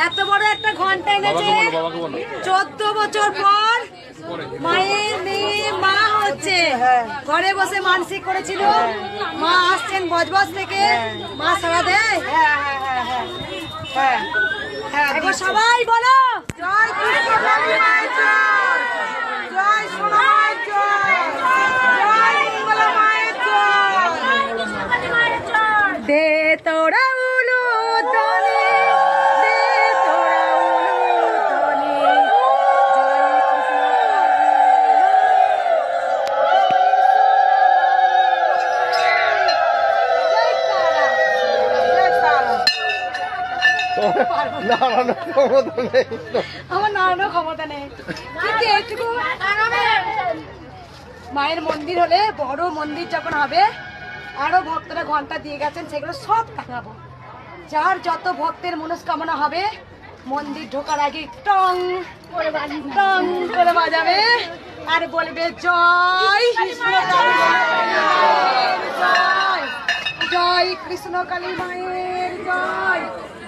এত বড় একটা ঘন্টা এনেছে 14 বছর পর মায়ের মেয়ে মা হচ্ছে। ঘরে বসে মানসিক করেছিল, মা আসছেন বজবজ থেকে, মা সারা দেয়। একবার সবাই বলো জয় কৃষ্ণ কালী মায়ের জয়, জয় সোনা মায়ের জয়, জয় মঙ্গলা মায়ের জয়। দে তোরা উলু ধ্বনি, দে তোরা উলু ধ্বনি, আমার নাড়ানোর ক্ষমতা নেই, কিন্তু একটুকু মায়ের মন্দির হলে, বড় মন্দির যখন হবে, আরো ভক্তরা ঘন্টা দিয়ে গেছেন, সেগুলো সব টাঙাবো। যার যত ভক্তের মনস্কামনা হবে মন্দির ঢোকার আগে টং টং করে বাজাবে আর বলবে জয় কৃষ্ণ কালী মায়ের জয়, জয় কৃষ্ণ কালী মায়ের জয়,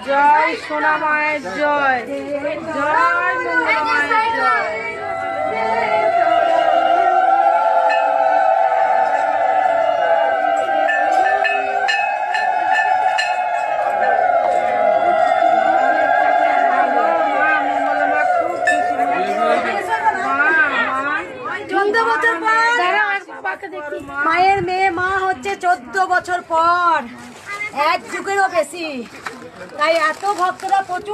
জয় সোনা মায়ের জয়, জয় মঙ্গলা মায়ের জয়। মায়ের মেয়ে মা হচ্ছে 14 বছর পর, এক যুগেরও বেশি। তাই এত ভক্তরা প্রচুর